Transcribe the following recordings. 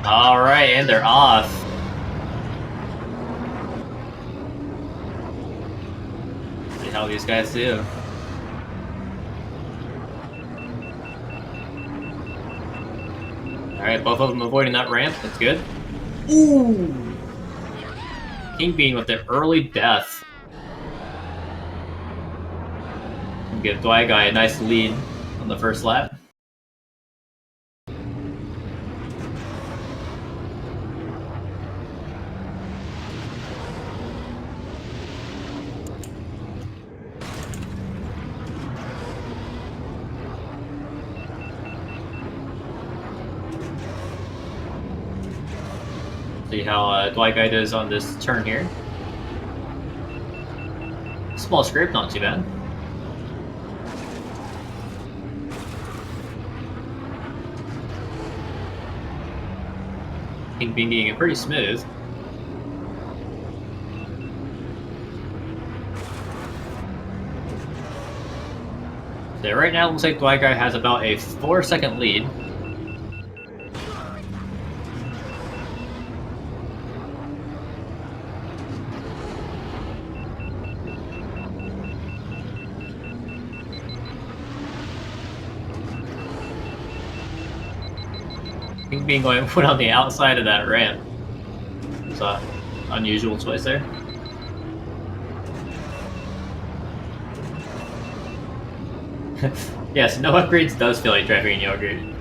All right, and they're off. See how these guys do. All right, both of them avoiding that ramp. That's good. Ooh! King Bean with the early death. Give Dwy Guy a nice lead on the first lap. See how Dwy Guy does on this turn here. Small scrape, not too bad. King Bean being pretty smooth. So right now, it looks like Dwy Guy has about a 4-second lead. King Bean going to put on the outside of that ramp. It's an unusual choice there. Yes, no upgrades does feel like driving in yogurt.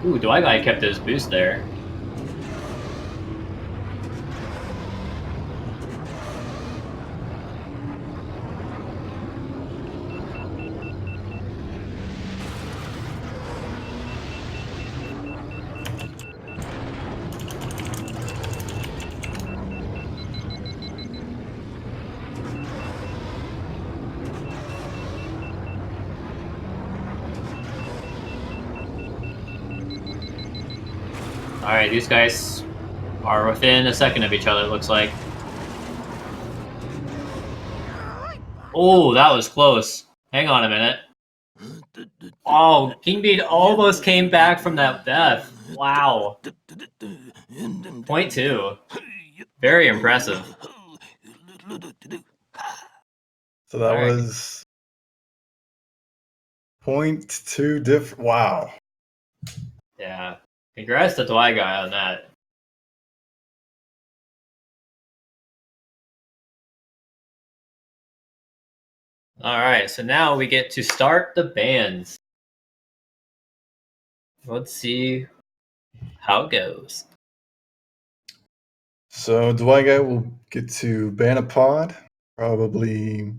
Ooh, Dwy Guy kept his boost there. Alright, these guys are within a second of each other, it looks like. Oh, that was close. Hang on a minute. Oh, King Bean almost came back from that death. Wow. Point 2. Very impressive. So that was 0.2 different. Wow. Yeah. Congrats to Dwy Guy on that. Alright, so now we get to start the bands. Let's see how it goes. So Dwy Guy will get to ban a pod. Probably.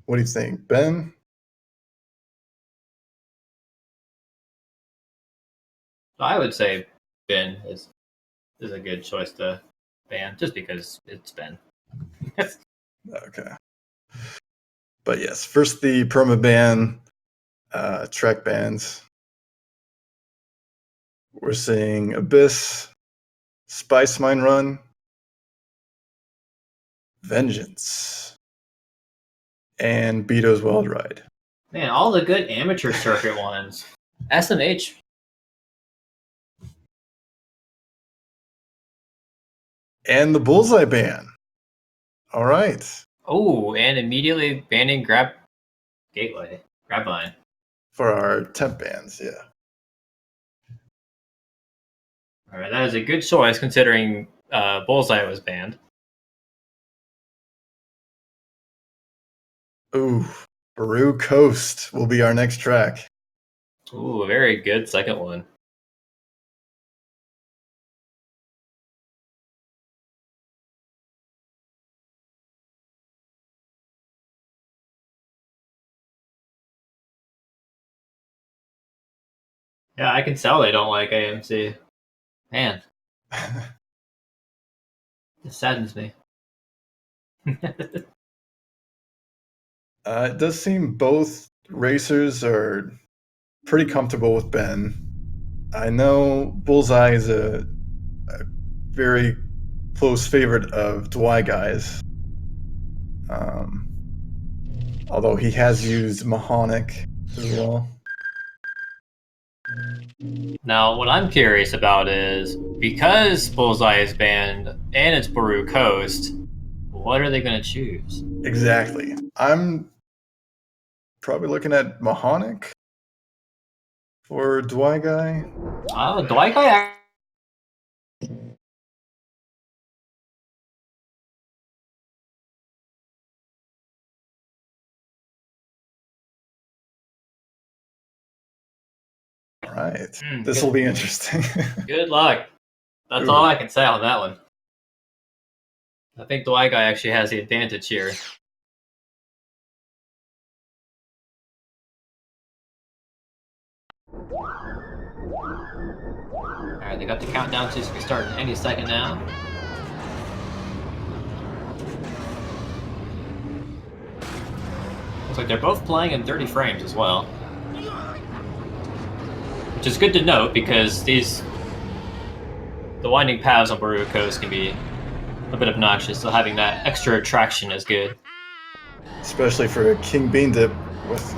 What do you think, Ben? I would say Ben is a good choice to ban, just because it's Ben. Okay. But yes, first the perma ban, track bans. We're seeing Abyss, Spice Mine Run, Vengeance, and Beto's Wild Ride. Man, all the good amateur circuit ones. SMH. And the Bullseye ban. All right. Oh, and immediately banning Grab Gateway. Grabvine. For our temp bans, yeah. Alright, that is a good choice considering Bullseye was banned. Ooh, Peru Coast will be our next track. Ooh, a very good second one. Yeah, I can tell they don't like AMC. Man. It saddens me. It does seem both racers are pretty comfortable with Ben. I know Bullseye is a very close favorite of Dwy Guy's. Although he has used Mahonic as well. Now, what I'm curious about is, because Bullseye is banned and it's Baru Coast, what are they going to choose? Exactly. I'm probably looking at Mahonic for Dwy Guy. Oh, Dwy Guy. All right. This will be interesting. Good luck. That's all I can say on that one. I think Dwy Guy actually has the advantage here. Alright, they got the countdown to start any second now. Looks like they're both playing in 30 frames as well. Which is good to note because the winding paths on Baru Coast can be a bit obnoxious, so having that extra attraction is good. Especially for kingbeandip with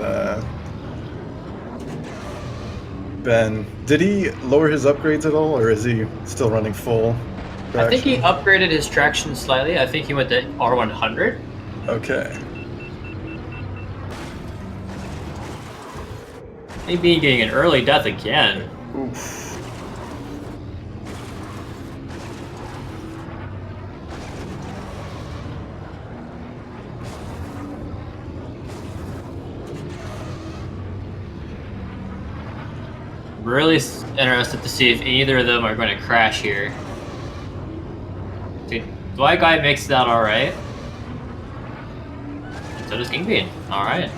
Ben. Did he lower his upgrades at all, or is he still running full traction? I think he upgraded his traction slightly. I think he went to R100. Okay. Maybe getting an early death again. Oof. Really interested to see if either of them are going to crash here. See, Dwy Guy makes it out alright. So does Kingbean. Alright.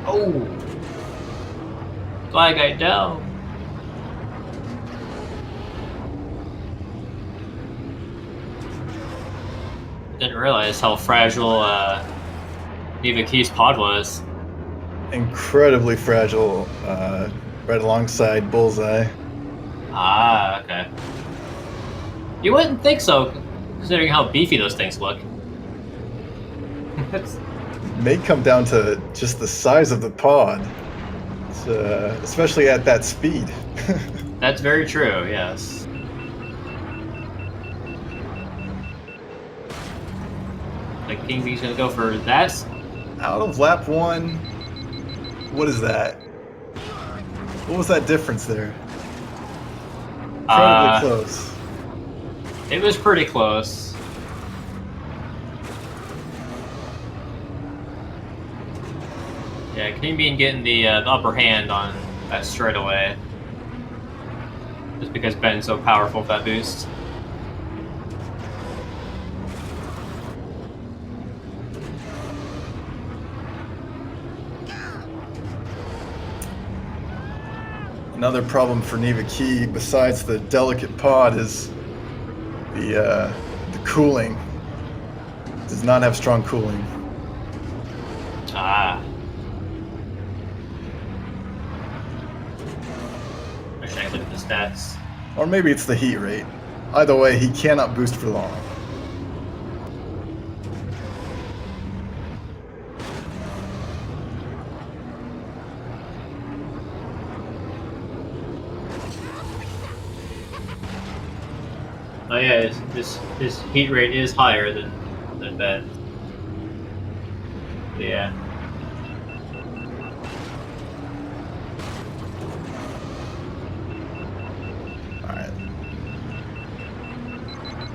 Oh! Dwy Guy down. Didn't realize how fragile Neva Key's pod was. Incredibly fragile, right alongside Bullseye. Ah, okay. You wouldn't think so, considering how beefy those things look. May come down to just the size of the pod, especially at that speed. That's very true, yes. Like Kingbean's gonna go for that. Out of lap 1, what is that? What was that difference there? Incredibly close. It was pretty close. Yeah, Kingbean getting the upper hand on that straightaway. Just because Ben's so powerful with that boost. Another problem for Neva Key, besides the delicate pod, is the cooling. Does not have strong cooling. Ah. Wish I could look at the stats. Or maybe it's the heat rate. Either way, he cannot boost for long. Oh yeah, his heat rate is higher than Ben. Yeah. Alright.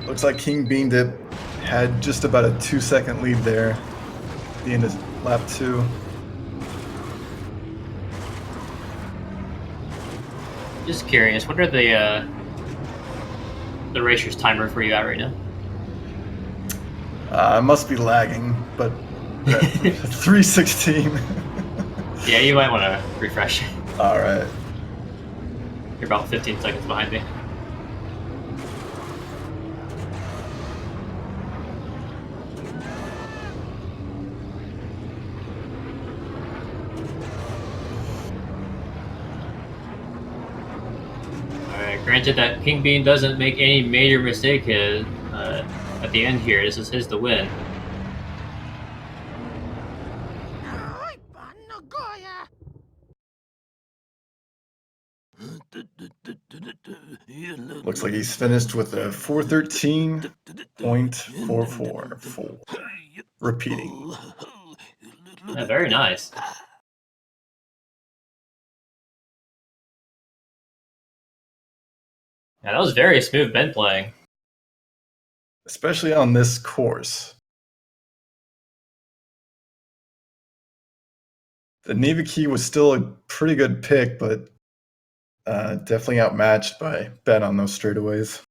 Looks like Kingbeandip had just about a 2-second lead there at the end of lap 2. Just curious, what are the racer's timer for you at right now? It must be lagging, but 3:16. Yeah, you might want to refresh it. All right. You're about 15 seconds behind me. Alright, granted that King Bean doesn't make any major mistake at the end here. This is his to win. Looks like he's finished with a 413.444. Repeating. Yeah, very nice. Yeah, that was very smooth Ben playing. Especially on this course. The Neva key was still a pretty good pick, but definitely outmatched by Ben on those straightaways.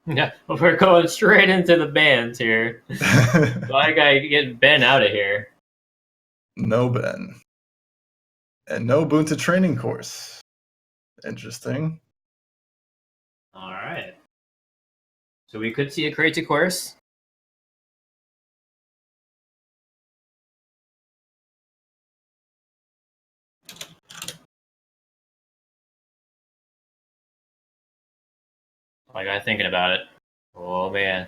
Yeah, we're going straight into the bands here. Dwy Guy getting Ben out of here. No Ben. And no Bunta training course. Interesting. Alright. So we could see a crazy course. Dwy Guy thinking about it. Oh man.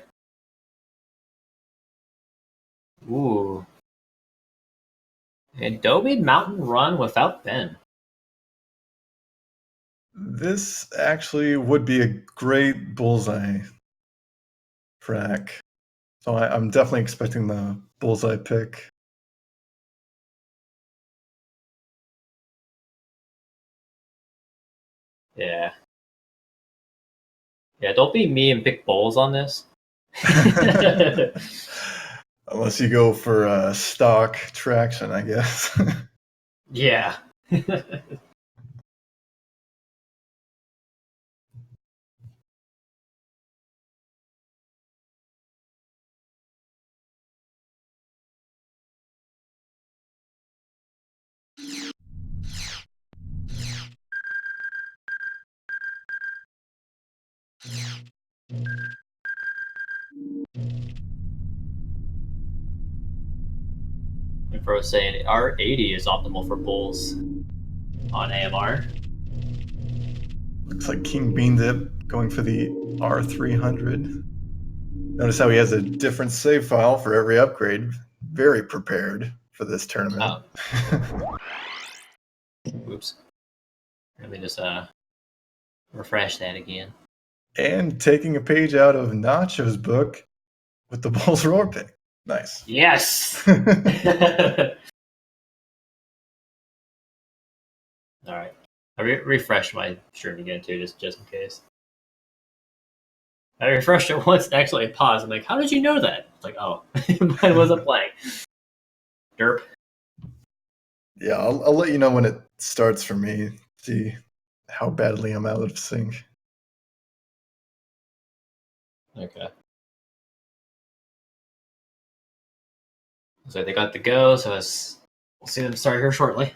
Ooh. Adobe Mountain Run without Ben. This actually would be a great bullseye track. So I'm definitely expecting the bullseye pick. Yeah. Yeah, don't be me and pick bowls on this. Unless you go for stock traction, I guess. Yeah. And Pro saying R80 is optimal for bulls on AMR. Looks like King Beandip going for the R300. Notice how he has a different save file for every upgrade. Very prepared for this tournament. Oh. Oops. Let me just refresh that again. And taking a page out of Nacho's book with the Bulls Roar pick. Nice. Yes! Alright. I refreshed my stream again too, just in case. I refreshed it once and actually paused. I'm like, how did you know that? It's like, oh, mine wasn't playing. Derp. Yeah, I'll let you know when it starts for me. See how badly I'm out of sync. Okay. So they got the go, so we'll see them start here shortly.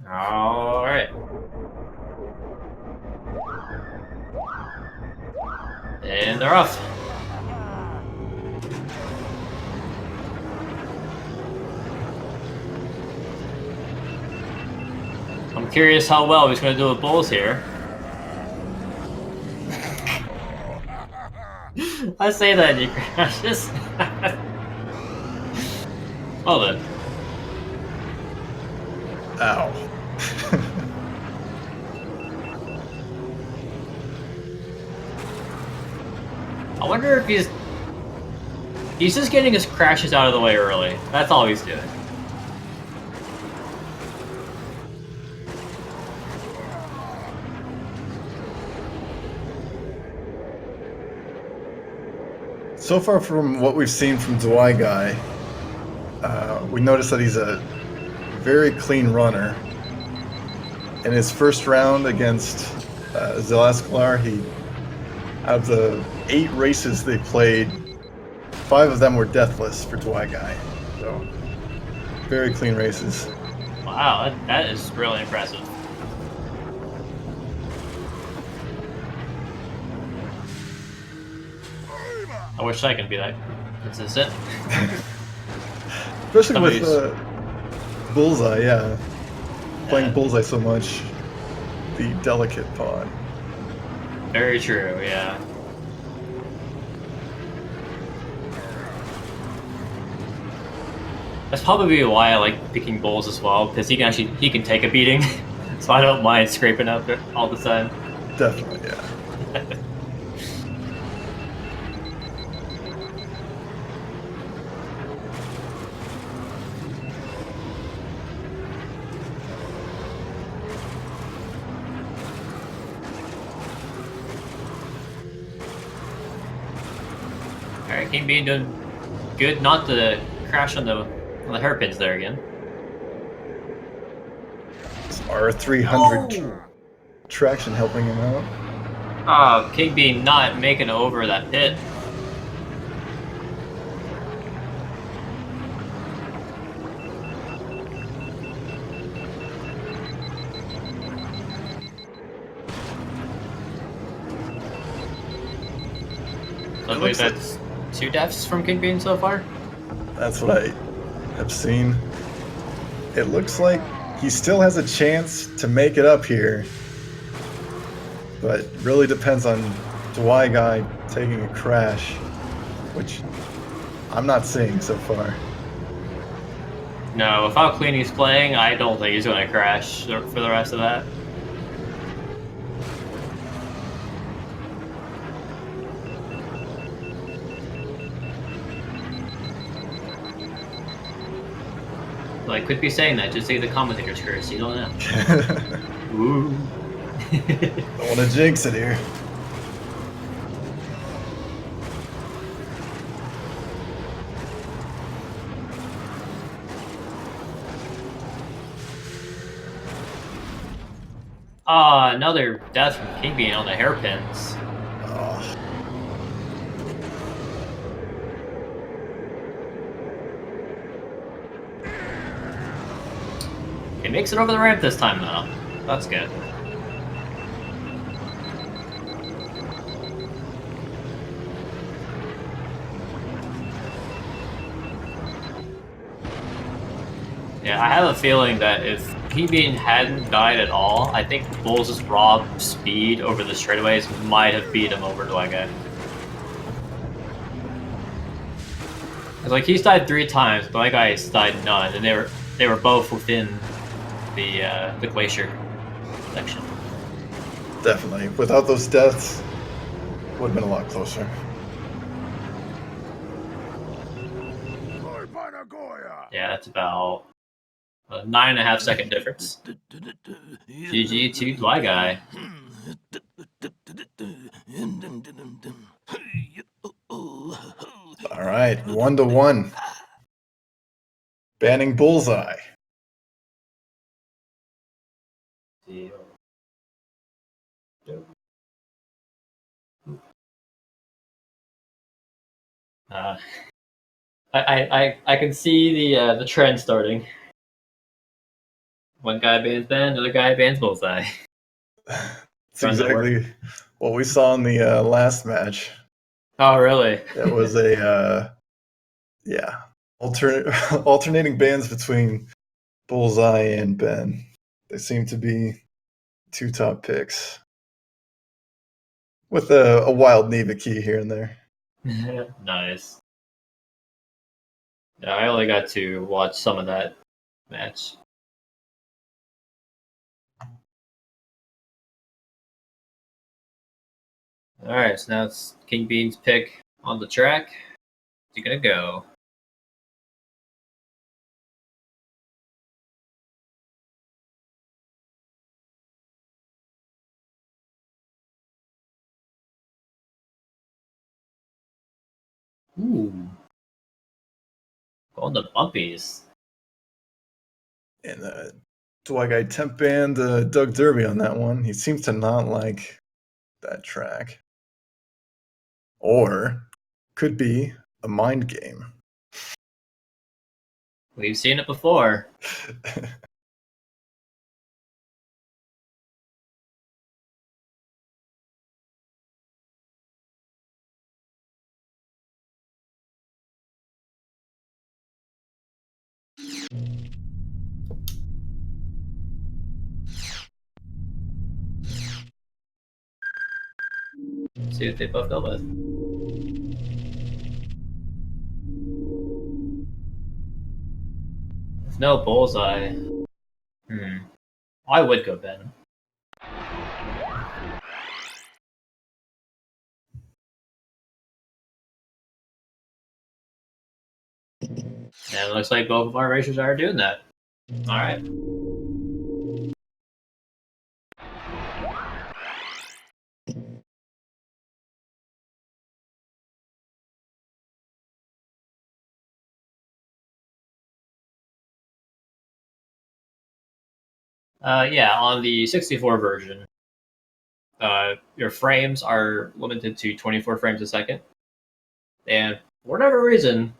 All right. And they're off. I'm curious how well he's going to do with bulls here. I say that and you crash this. Well then. Ow. I wonder if he's just getting his crashes out of the way early. That's all he's doing. So far from what we've seen from Dwy Guy, we noticed that he's a very clean runner. In his first round against Zelascalar, he Out of the 8 races they played, 5 of them were deathless for Dwy Guy. So, very clean races. Wow, that is really impressive. I wish I could be that consistent. Especially with Bullseye, yeah. Playing Bullseye so much. The delicate pod. Very true, yeah. That's probably why I like picking Bulls as well, because he can take a beating, so I don't mind scraping up all the time. Definitely, yeah. Alright, King Bean doing good not to crash on the hairpins there again. It's R300 traction helping him out. Oh, King Bean not making it over that pit. I believe that's 2 deaths from King Bean so far. That's what I have seen. It looks like he still has a chance to make it up here, but really depends on Dwy Guy taking a crash, which I'm not seeing so far. No, with how clean he's playing, I don't think he's going to crash for the rest of that. Well, I could be saying that, just say the commentator's curse, you don't know. Ooh. Don't want to jinx it here. Ah, another death from King Bean on the hairpins. Oh. He makes it over the ramp this time, though. That's good. Yeah, I have a feeling that if King Bean hadn't died at all, I think Bulls' raw speed over the straightaways might have beat him over Dwy Guy. Cause like he's died 3 times, Dwy Guy's died none, and they were both within the glacier section. Definitely. Without those deaths, would have been a lot closer. Yeah, that's about a 9.5 second difference. GG to Dwy Guy. All right, 1-1. Banning Bullseye. I can see the trend starting. One guy bans Ben, another guy bans Bullseye. That's exactly what we saw in the last match. Oh, really? It was a alternating bans between Bullseye and Ben. They seem to be 2 top picks, with a wild Neva key here and there. Nice. Yeah, I only got to watch some of that match. Alright, so now it's King Bean's pick on the track. Where's he gonna go? Ooh. Going the bumpies. And Dwy Guy temp banned Doug Derby on that one. He seems to not like that track. or could be a mind game. We've seen it before. Let's see what they both go with. There's no bullseye. I would go Ben. And it looks like both of our racers are doing that. Alright. Yeah, on the 64 version, your frames are limited to 24 frames a second. And for whatever reason,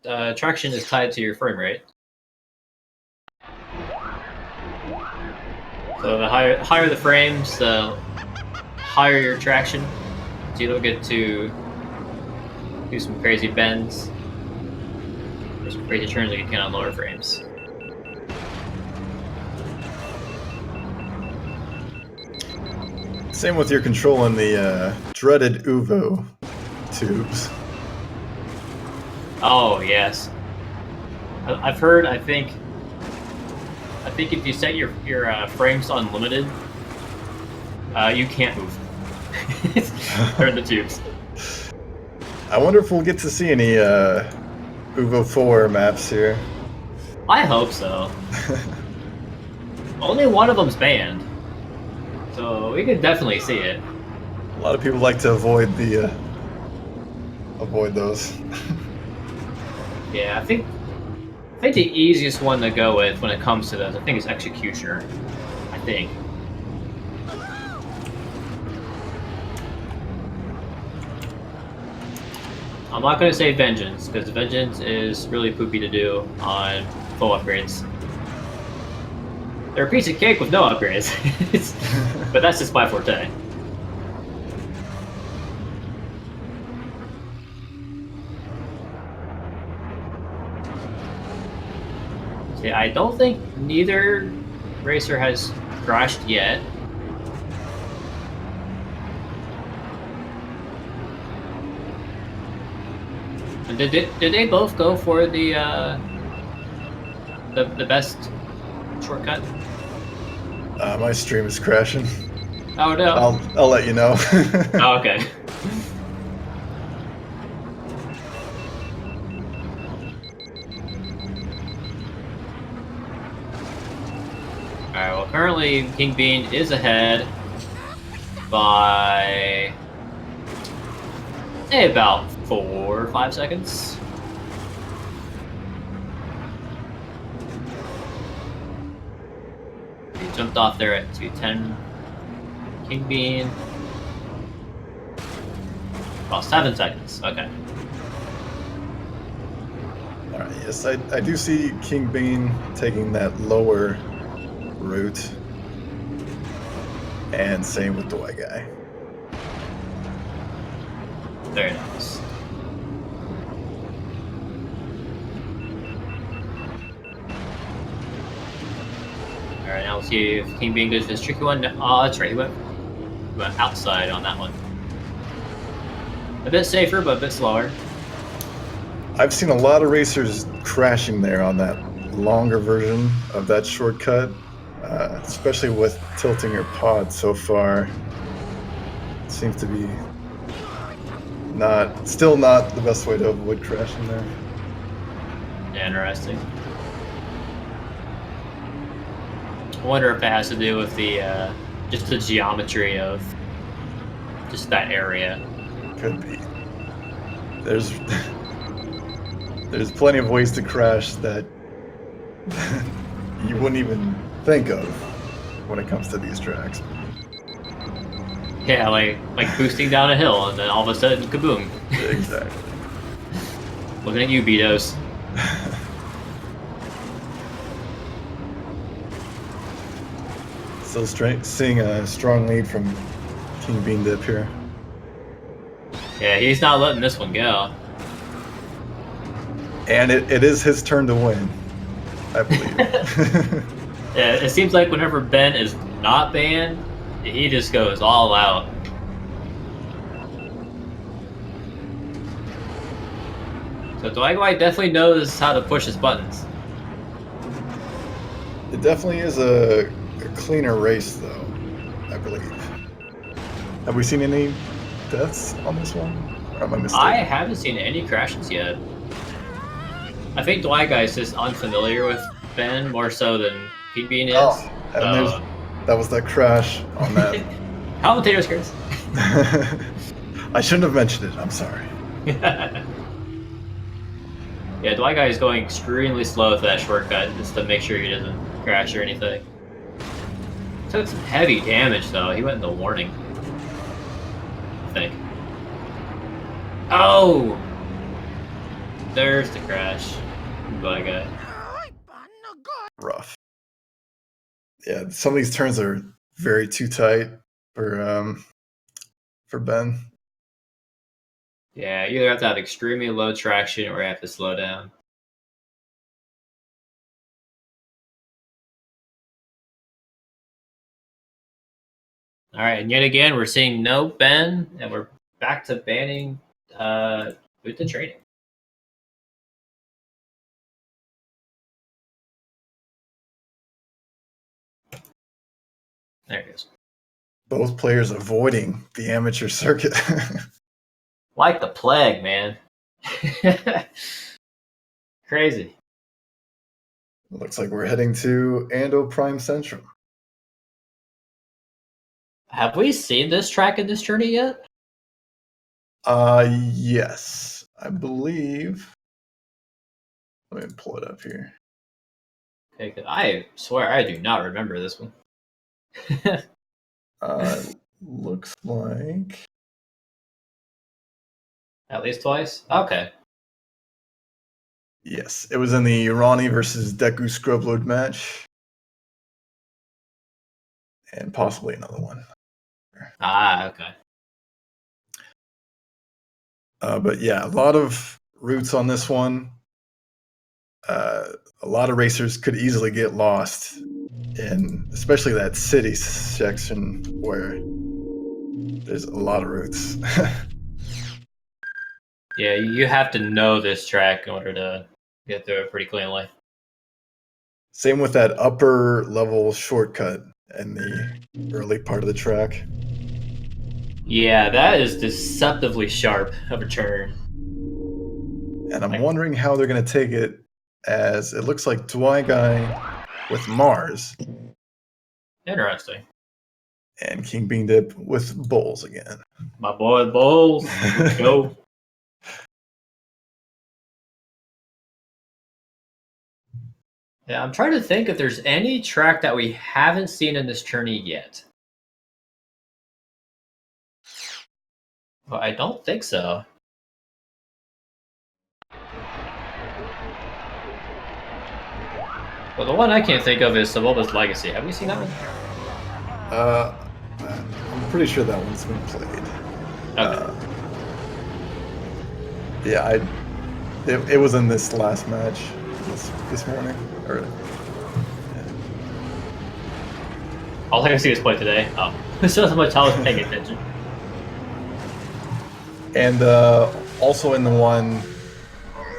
traction is tied to your frame rate. So the higher the frames, the higher your traction. So you don't get to do some crazy bends or some crazy turns like you can on lower frames. Same with your control in the dreaded UVO tubes. Oh yes, I've heard. I think if you set your frames to unlimited, you can't move. They're in the tubes. I wonder if we'll get to see any UVO 4 maps here. I hope so. Only one of them's banned, so we could definitely see it. A lot of people like to avoid those. Yeah, I think the easiest one to go with when it comes to those, I think, is Executioner. I think. I'm not going to say Vengeance, because Vengeance is really poopy to do on full upgrades. They're a piece of cake with no upgrades, but that's just my forte. See, I don't think neither racer has crashed yet. And did they both go for the best shortcut? My stream is crashing. Oh no! I'll let you know. Oh, okay. Alright, well currently King Bean is ahead by about 4 or 5 seconds. He jumped off there at 2:10. King Bean. Oh, 7 seconds. Okay. Alright, yes, I do see King Bean taking that lower route. And same with Dwy Guy. Very nice. Alright, now we'll see if King Bean goes for this tricky one. Oh, that's right, he went outside on that one. A bit safer, but a bit slower. I've seen a lot of racers crashing there on that longer version of that shortcut, especially with tilting your pod so far. It seems to be still not the best way to avoid crashing there. Interesting. I wonder if it has to do with the just the geometry of just that area. Could be. There's plenty of ways to crash that you wouldn't even think of when it comes to these tracks. Yeah, like boosting down a hill, and then all of a sudden, kaboom! Exactly. Looking at you, Beatos. Still seeing a strong lead from King Beandip here. Yeah, he's not letting this one go. And it is his turn to win, I believe. Yeah, it seems like whenever Ben is not banned, he just goes all out. So Dwy Guy definitely knows how to push his buttons. It definitely is a cleaner race, though, I believe. Have we seen any deaths on this one? Or am I mistaken? I haven't seen any crashes yet. I think Dwy Guy is just unfamiliar with Ben more so than King Bean is. Oh, and that was that crash on that. Commentators, Chris. I shouldn't have mentioned it. I'm sorry. Yeah, Dwy Guy is going extremely slow with that shortcut just to make sure he doesn't crash or anything. Took some heavy damage though. He went in the warning, I think. Oh! There's the crash. Dwy Guy. Rough. Yeah, some of these turns are very too tight for Ben. Yeah, you either have to have extremely low traction or you have to slow down. Alright, and yet again, we're seeing no Ben, and we're back to banning with the training. There it goes. Both players avoiding the amateur circuit. Like the plague, man. Crazy. Looks like we're heading to Ando Prime Central. Have we seen this track in this journey yet? Yes. I believe. Let me pull it up here. Okay, 'cause I swear I do not remember this one. Looks like At least twice? Okay. yes. It was in the Irani versus Deku Scrublord match. And possibly another one. Ah, okay. But yeah, a lot of routes on this one. A lot of racers could easily get lost in, especially that city section where there's a lot of routes. Yeah, you have to know this track in order to get through it pretty cleanly. Same with that upper level shortcut in the early part of the track. Yeah, that is deceptively sharp of a turn. And I'm wondering how they're going to take it, as it looks like Dwy Guy with Mars Interesting. and King Beandip with Bowls again. My boy Bowles, let's go. Yeah, I'm trying to think if there's any track that we haven't seen in this journey yet. But I don't think so. Well, the one I can't think of is Saboba's Legacy. Have we seen that one? I'm pretty sure that one's been played. Okay. Yeah, it was in this last match this morning. Or, yeah. All I can see is play today. Oh, this shows how much I was paying attention. And also in the one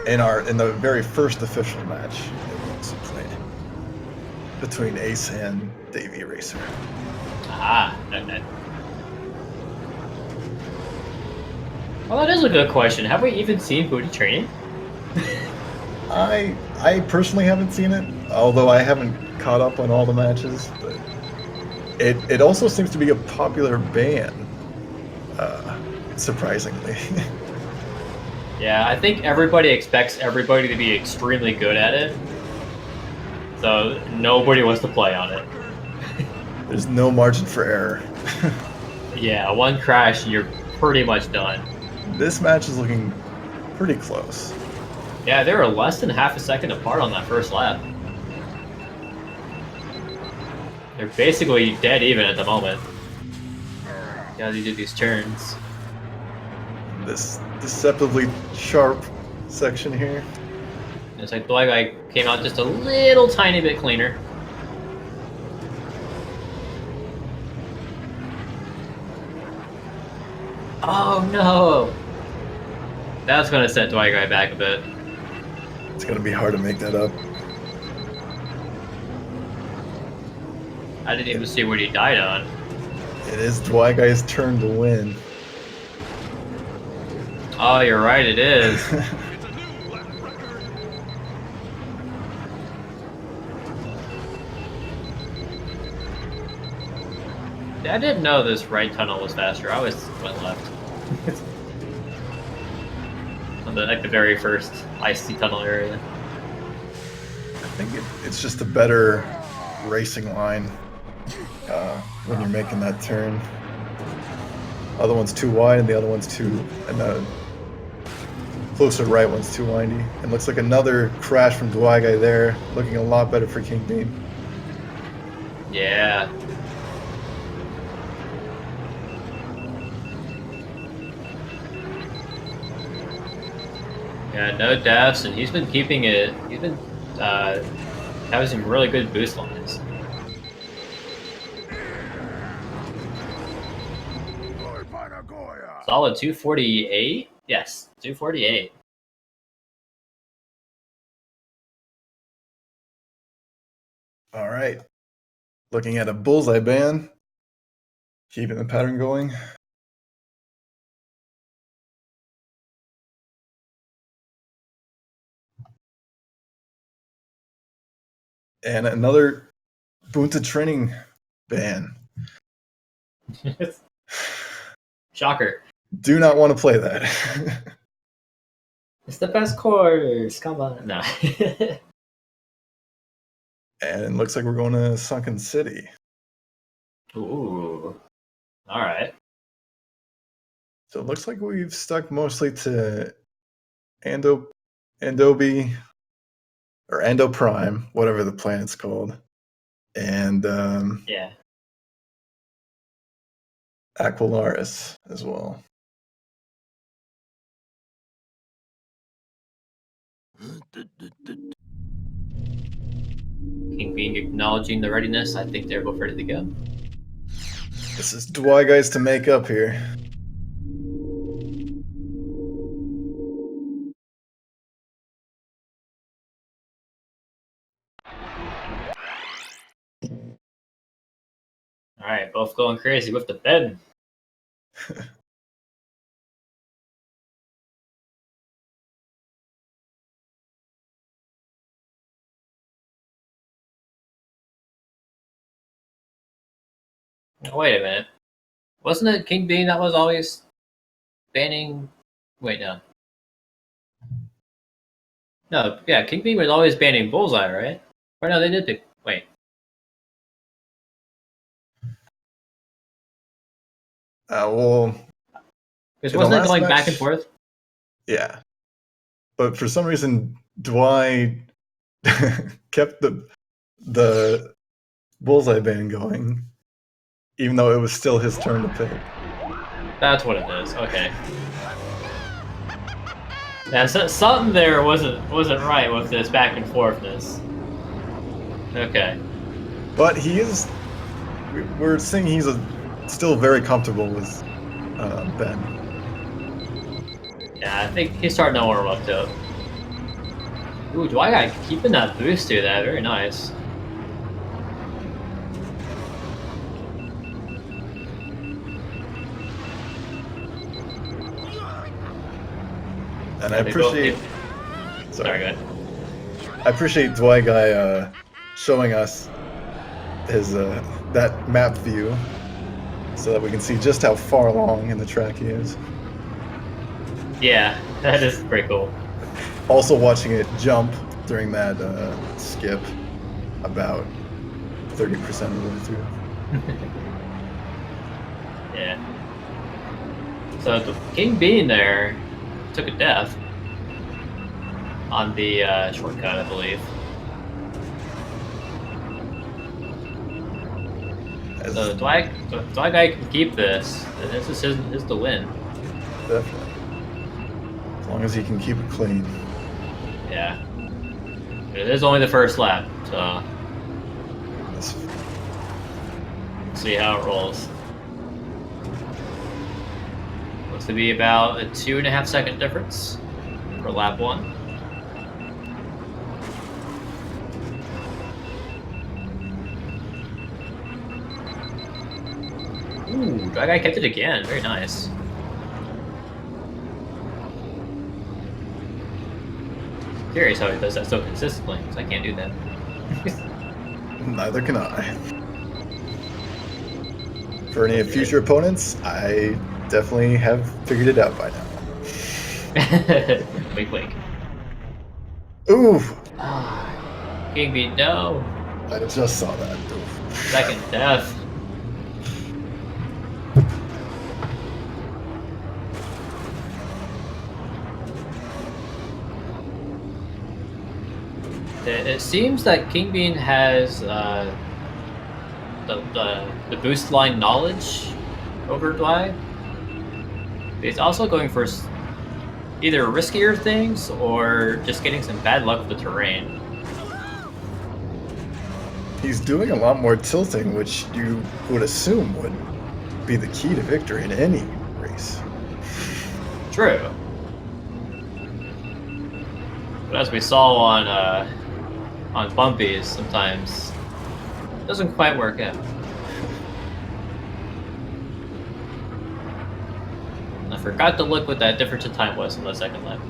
in the very first official match, it was played between Ace and Davey Racer. Ah, okay. Well, that is a good question. Have we even seen booty training? I personally haven't seen it, although I haven't caught up on all the matches. But it also seems to be a popular ban, surprisingly. Yeah, I think everybody expects everybody to be extremely good at it. So nobody wants to play on it. There's no margin for error. Yeah, one crash and you're pretty much done. This match is looking pretty close. Yeah, they were less than half a second apart on that first lap. They're basically dead even at the moment. Yeah, they do these turns. This deceptively sharp section here. It's like Dwy Guy came out just a little tiny bit cleaner. Oh no! That's gonna set Dwy Guy back a bit. It's gonna be hard to make that up. I didn't even see what he died on. It is Dwy Guy's turn to win. Oh, you're right, it is. I didn't know this right tunnel was faster. I always went left. On the, like the very first icy tunnel area. I think it's just a better racing line when you're making that turn. Other one's too wide and the other one's too, and the closer right one's too windy. And looks like another crash from Dwy Guy there, looking a lot better for King Bean. Yeah. Yeah, no deaths, and he's been keeping it. He's been having some really good boost lines. Solid 248? Yes, 248. All right. Looking at a bullseye ban. Keeping the pattern going. And another Bunta training ban. Shocker. Do not want to play that. It's the best course. Come on. No. And it looks like we're going to Sunken City. Ooh. All right. So it looks like we've stuck mostly to Andobi or Endo Prime, whatever the planet's called, and Yeah. Aqualaris as well. King Bean acknowledging the readiness. I think they're both ready to go. This is Dwy Guys to make up here. All right, both going crazy with the bed. Wait a minute. Wasn't it King Bean that was always banning? Wait, no. No, yeah, King Bean was always banning Bullseye, right? Or no, they did pick. Wait. Well, Because in the wasn't it last going match- back and forth? yeah, but for some reason, Dwy kept the bullseye ban going, even though it was still his turn to pick. That's what it is. Okay. Yeah, so, something there wasn't right with this back and forthness. Okay. But he is. We're seeing he's still very comfortable with Ben. Yeah, I think he's starting to warm up to it. Ooh, Dwy Guy keeping that boost to that. Very nice. And I appreciate. Sorry, go ahead. I appreciate Dwy Guy showing us his that map view, so that we can see just how far along in the track he is. Yeah, that is pretty cool. Also watching it jump during that skip about 30% of the way through. Yeah. So the King being there took a death on the shortcut, I believe. So Dwy Guy can keep this. This is his to win. Definitely. As long as he can keep it clean. Yeah. But it is only the first lap, so That's... see how it rolls. Looks to be about a 2.5 second difference for lap 1. Ooh, Dry Guy kept it again. Very nice. Curious how he does that so consistently, because I can't do that. Neither can I. For any future opponents, I definitely have figured it out by now. Wink, wink. Ooh! King beat no. I just saw that. Oof. Second death. It seems that King Bean has the boost line knowledge over Dwy. He's also going for either riskier things or just getting some bad luck with the terrain. He's doing a lot more tilting, which you would assume would be the key to victory in any race. True. But as we saw on bumpies, sometimes it doesn't quite work out. I forgot to look what that difference in time was in the second lap.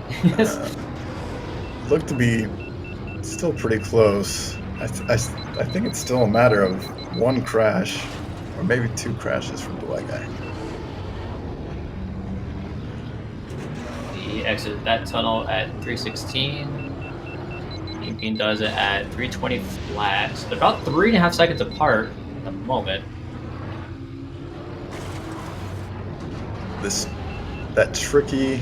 Looked to be still pretty close. I think it's still a matter of one crash, or maybe 2 crashes from Dwy Guy. He exited that tunnel at 316. King does it at 320 flat. So they're about 3.5 seconds apart at the moment. That tricky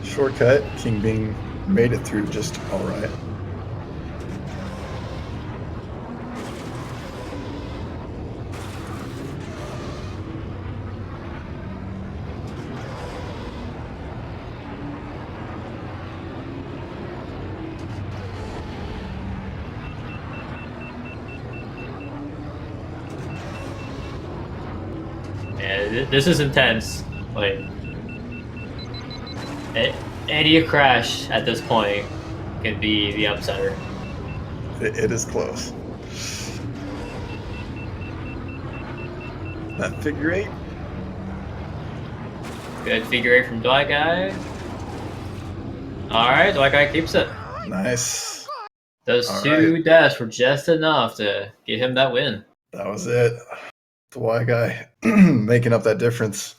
shortcut, King Bing made it through just all right. Yeah, this is intense. Like, any crash at this point can be the upsetter. It is close. That figure 8. Good figure 8 from Dwy Guy. Alright, Dwy Guy keeps it. Nice. Those All 2 right. deaths were just enough to get him that win. That was it. Dwy Guy making up that difference.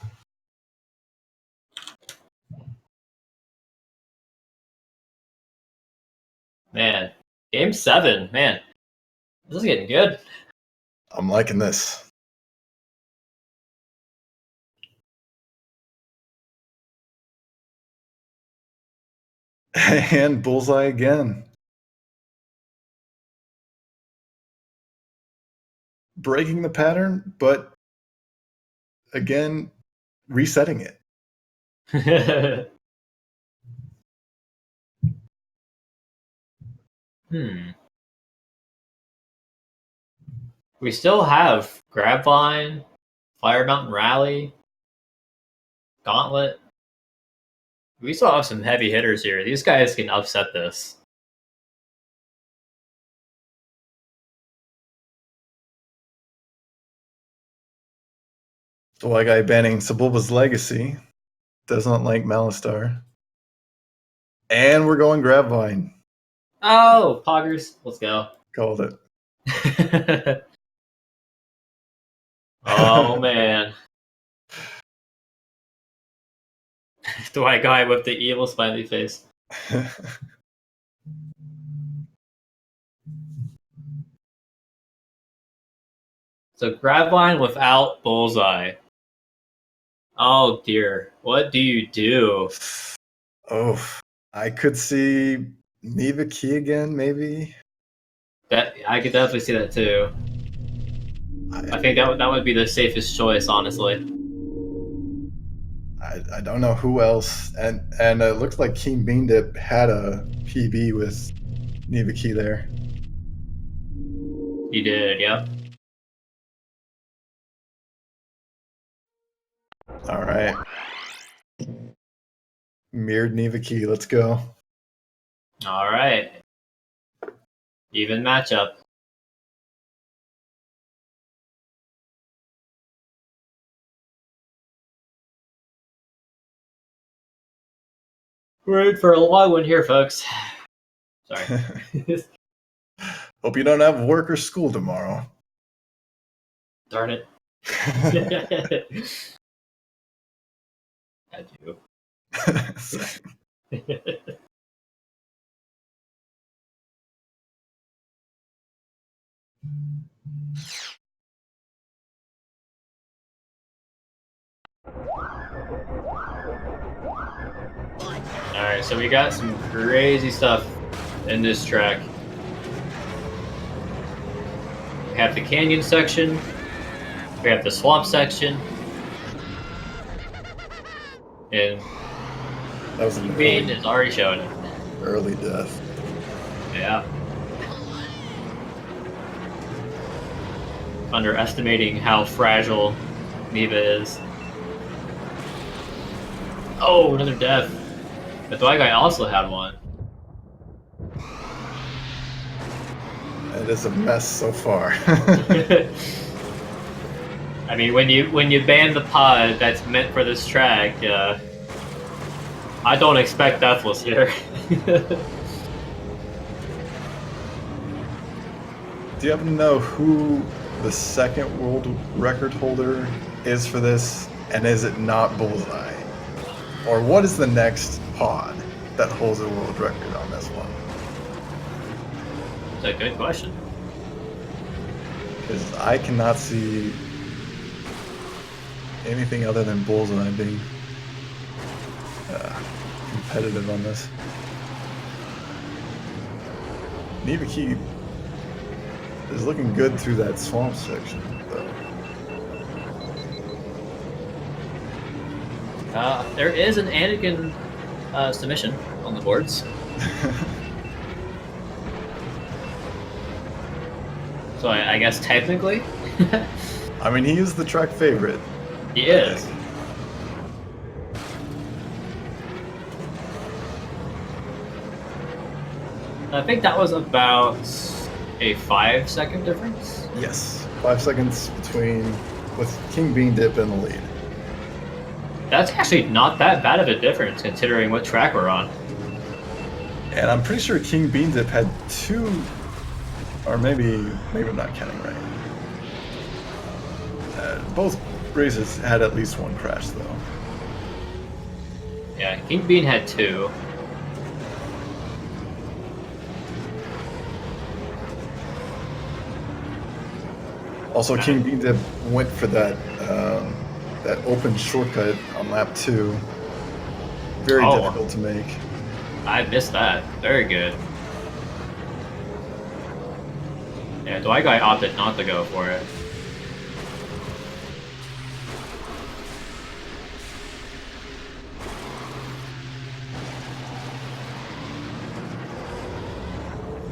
Man, game 7, man, this is getting good. I'm liking this. And bullseye again. Breaking the pattern, but again, resetting it. We still have Grabvine, Fire Mountain Rally, Gauntlet. We still have some heavy hitters here. These guys can upset this. Dwy Guy banning Sebulba's Legacy. Doesn't like Malistar. And we're going Grabvine. Oh, Poggers. Let's go. Called it. Oh, man. Dwy Guy with the evil smiley face. So Grabvine without Bullseye. Oh dear. What do you do? Oh, I could see Neva Key again, maybe. That I could definitely see that too. I think that would be the safest choice, honestly. I don't know who else, and it looked like King Beandip had a PB with Neva Key there. You did, yep. All right, mirrored Neva Key. Let's go. All right. Even matchup. We're in for a long one here, folks. Sorry. Hope you don't have work or school tomorrow. Darn it. I do. Alright, so we got some crazy stuff in this track. We have the canyon section, we have the swamp section, and That was an Bean is already showing it. early death. Yeah. Underestimating how fragile Neva is. Oh, another death. The Dwy Guy also had one. It is a mess so far. I mean, when you ban the pod that's meant for this track, I don't expect deathless here. Do you happen to know who the second world record holder is for this? And is it not Bullseye? Or what is the next pod that holds a world record on this one? It's a good question. Because I cannot see anything other than Bullseye being competitive on this. Neva Key is looking good through that swamp section, though. There is an Anakin submission on the boards. So I guess technically, I mean, he is the track favorite. he is. I think that was about a 5-second difference. Yes, 5 seconds with King Beandip in the lead. That's actually not that bad of a difference considering what track we're on. And I'm pretty sure King Beandip had 2, or maybe I'm not counting right. Both races had at least 1 crash, though. Yeah, King Bean had 2. Also, King Beandip went for that open shortcut on lap 2. Very difficult to make. I missed that. Very good. Yeah, Dwy Guy opted not to go for it.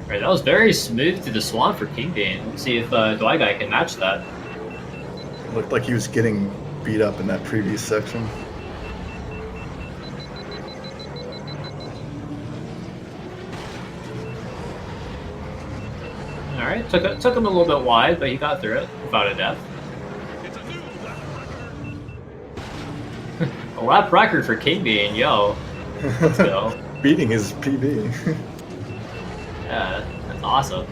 Right, that was very smooth through the swamp for King Bean. Let's see if Dwy Guy can match that. Looked like he was getting beat up in that previous section. Alright, took him a little bit wide, but he got through it without a death. A lap record for King Bean, yo. Let's go. Beating his PB. Yeah, that's awesome.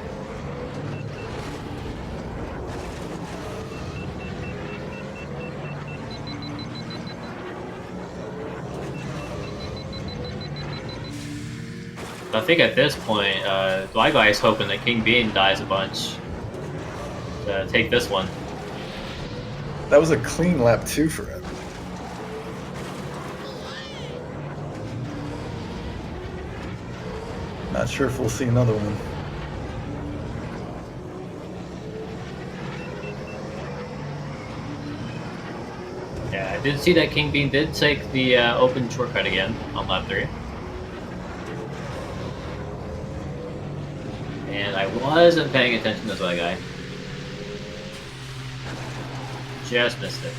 I think at this point, Dwy Guy is hoping that King Bean dies a bunch to take this one. That was a clean lap 2 for him. Not sure if we'll see another one. Yeah, I did see that King Bean did take the open shortcut again on lap 3. And I wasn't paying attention to Dwy Guy. Just missed it.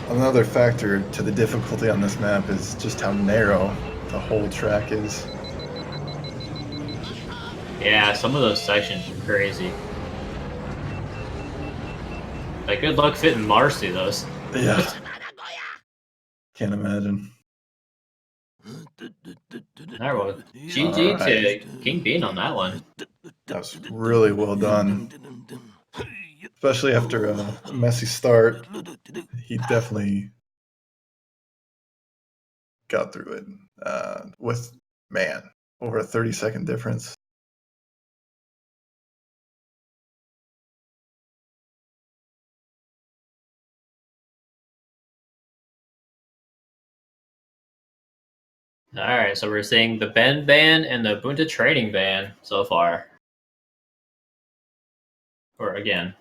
Another factor to the difficulty on this map is just how narrow the whole track is. Yeah, some of those sections are crazy. Like, good luck fitting Mars through those. Yeah. Can't imagine. Alright, well, GG to King Bean on that one. That was really well done. Especially after a messy start, he definitely got through it with, man, over a 30-second difference. Alright, so we're seeing the Bend ban and the Bunta Trading ban so far. Or again.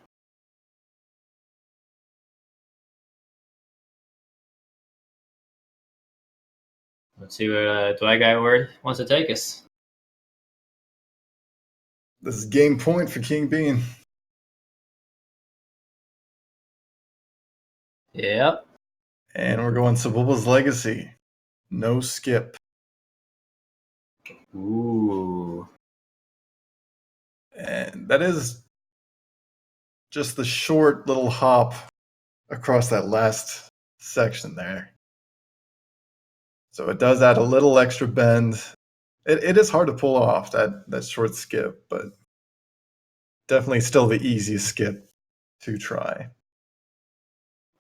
Let's see what Dwy Guy wants to take us. This is game point for King Bean. Yep. And we're going Sebulba's Legacy. No skip. Ooh. And that is just the short little hop across that last section there. So it does add a little extra bend. It is hard to pull off that short skip, but definitely still the easiest skip to try.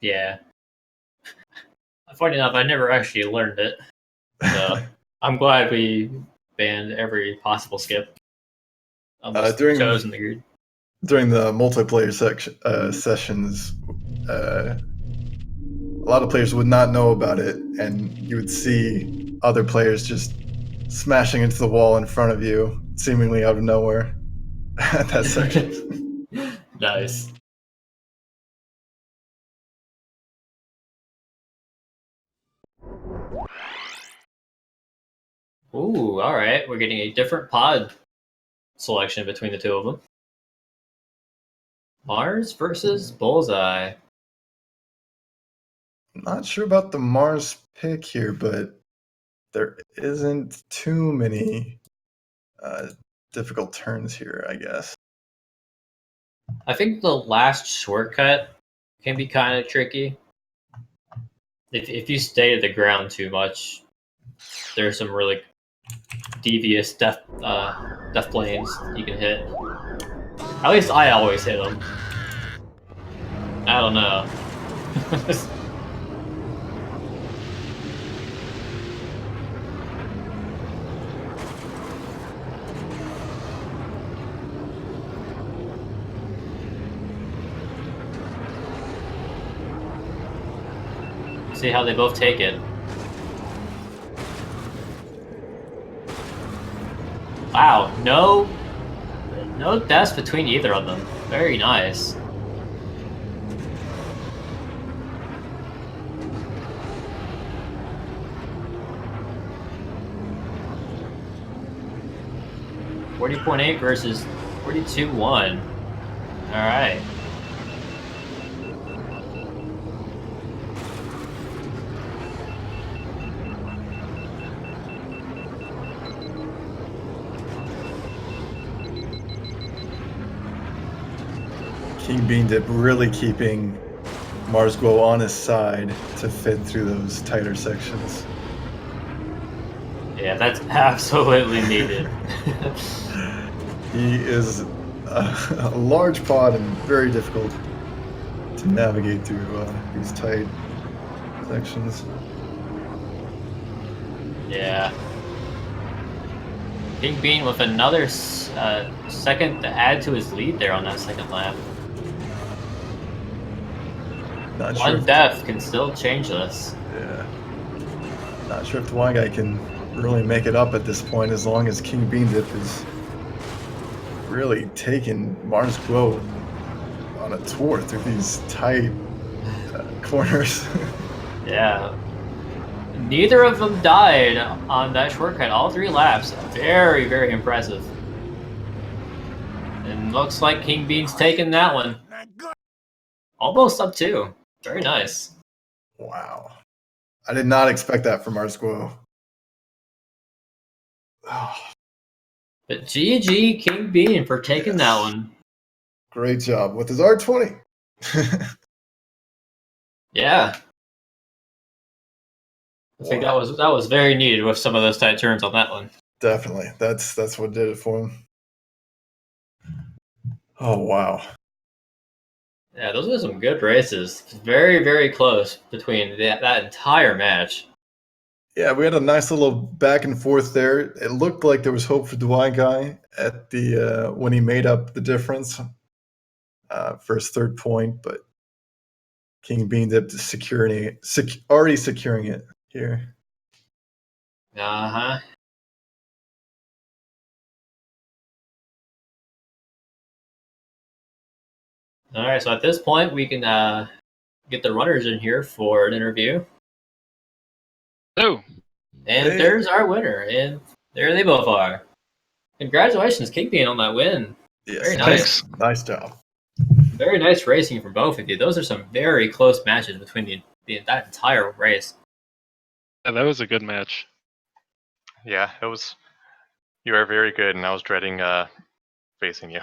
Yeah. Funny enough, I never actually learned it. So I'm glad we banned every possible skip. Chosen the grid. During the multiplayer sessions, a lot of players would not know about it, and you would see other players just smashing into the wall in front of you, seemingly out of nowhere at that section. Nice. Ooh, alright. We're getting a different pod selection between the two of them. Mars versus Bullseye. I'm not sure about the Mars pick here, but there isn't too many difficult turns here, I guess. I think the last shortcut can be kind of tricky. If you stay to the ground too much, there's some really devious death planes you can hit. At least I always hit them. I don't know. See how they both take it. Wow, no deaths between either of them. Very nice. $40.8 versus 42.1. All right. kingbeandip really keeping Marsglow on his side to fit through those tighter sections. Yeah, that's absolutely needed. He is a large pod and very difficult to navigate through these tight sections. Yeah. King Bean with another second to add to his lead there on that second lap. Not sure. One death can still change this. Yeah. Not sure if Dwy Guy can really make it up at this point, as long as King Beandip is really taking Mars Glow on a tour through these tight corners. Yeah. Neither of them died on that shortcut. All 3 laps. Very, very impressive. And looks like King Bean's taking that one. Almost up 2. Very nice. Wow. I did not expect that from Mars Glow. Oh, But GG King Bean for taking that one. great job with his R20. Yeah. I think that was very needed with some of those tight turns on that one. Definitely. That's what did it for him. Oh, wow. Yeah, those are some good races. Very, very close between that entire match. Yeah, we had a nice little back and forth there. It looked like there was hope for Dwy Guy at the when he made up the difference for his 3rd point, but King Beandip already securing it here. Uh-huh. All right, so at this point, we can get the runners in here for an interview. Oh, And Hey. there's our winner, and there they both are. Congratulations, King Bean, on that win. Yes, Very nice. thanks. Nice job. Very nice racing from both of you. Those are some very close matches between that entire race. Yeah, that was a good match. Yeah, it was. You were very good, and I was dreading facing you.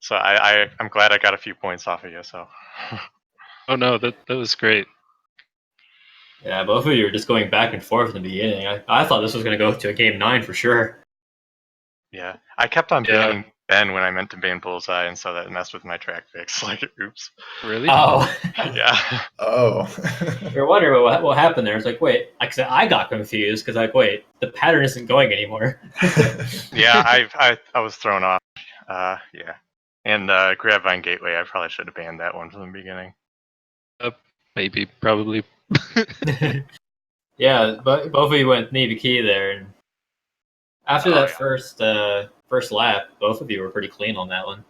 So, I'm glad I got a few points off of you. So, Oh no, that was great. Yeah, both of you were just going back and forth in the beginning. I thought this was going to go to a game 9 for sure. yeah, I kept on Yeah. banning Ben when I meant to ban Bullseye, and so that messed with my track fix. Like, oops. Really? Oh. Yeah. Oh. You're wondering what happened there. It's like, wait, I got confused because, like, wait, the pattern isn't going anymore. Yeah, I was thrown off. Yeah. And Grabvine Gateway, I probably should have banned that one from the beginning. Maybe, probably. Yeah, but both of you went knee to key there, and after that first lap, both of you were pretty clean on that one.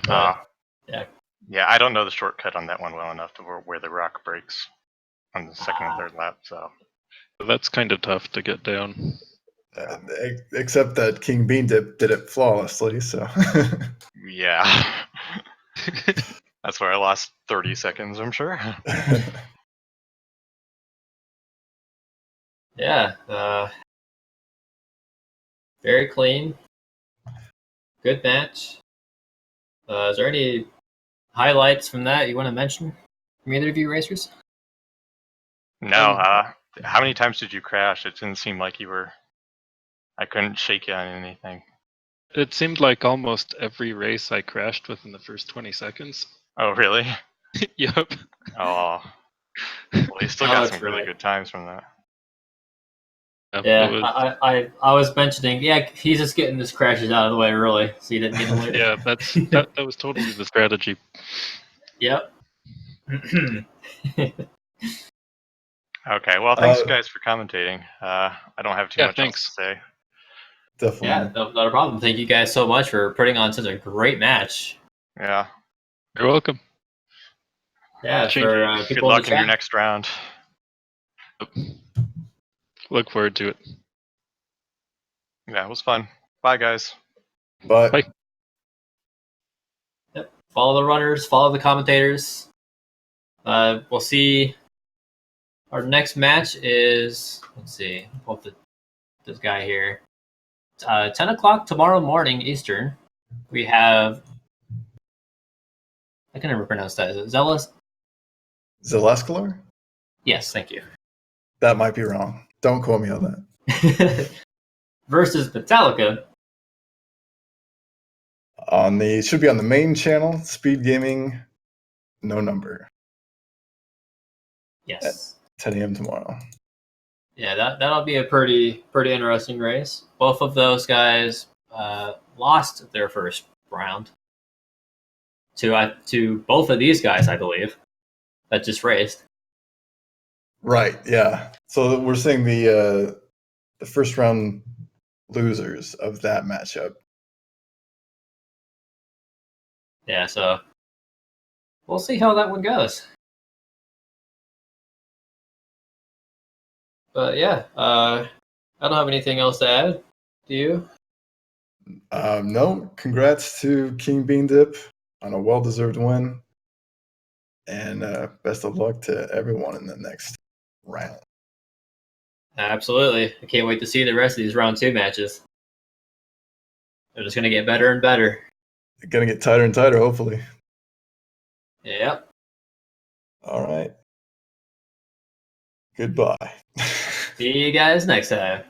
Yeah. Yeah, I don't know the shortcut on that one well enough to where the rock breaks on the second and 3rd lap. So That's kind of tough to get down. Except that King Beandip did it flawlessly, so. yeah, that's where I lost 30 seconds. I'm sure. Yeah, very clean. Good match. Is there any highlights from that you want to mention from either of you racers? No, how many times did you crash? It didn't seem like you were. I couldn't shake you on anything. It seemed like almost every race I crashed within the first 20 seconds. Oh, really? Yup. Oh, well, you still got that's some really right. good times from that. Yeah, it was- I was mentioning, yeah, he's just getting his crashes out of the way early, so he didn't get them later. yeah, that was totally the strategy. Yep. Okay, well, thanks guys for commentating. I don't have too much thanks. else to say. Definitely. Yeah, not a problem. Thank you guys so much for putting on such a great match. Yeah. You're welcome. Yeah, Change for Good people in luck the in your chat. next round. Look forward to it. Yeah, it was fun. Bye, guys. But Bye. Yep. Follow the runners, follow the commentators. We'll see. Our next match is, let's see, I'll pull up this guy here. 10 o'clock tomorrow morning Eastern. We have, I can never pronounce that. Is it Zealous? Zelescalar? Yes, thank you. That might be wrong. Don't quote me on that. Versus Metallica. Should be on the main channel, Speed Gaming, no number, Yes. 10 a.m. tomorrow. Yeah, that'll be a pretty interesting race. Both of those guys lost their first round. to both of these guys, I believe, that just raced. Right. Yeah. So we're saying the first round losers of that matchup. Yeah, so we'll see how that one goes. But yeah, I don't have anything else to add. Do you? No. Congrats to King Bean Dip on a well-deserved win, and best of luck to everyone in the next round. Absolutely. I can't wait to see the rest of these round 2 matches. They're just going to get better and better. It's gonna get tighter and tighter, hopefully. Yep. All right. Goodbye. See you guys next time.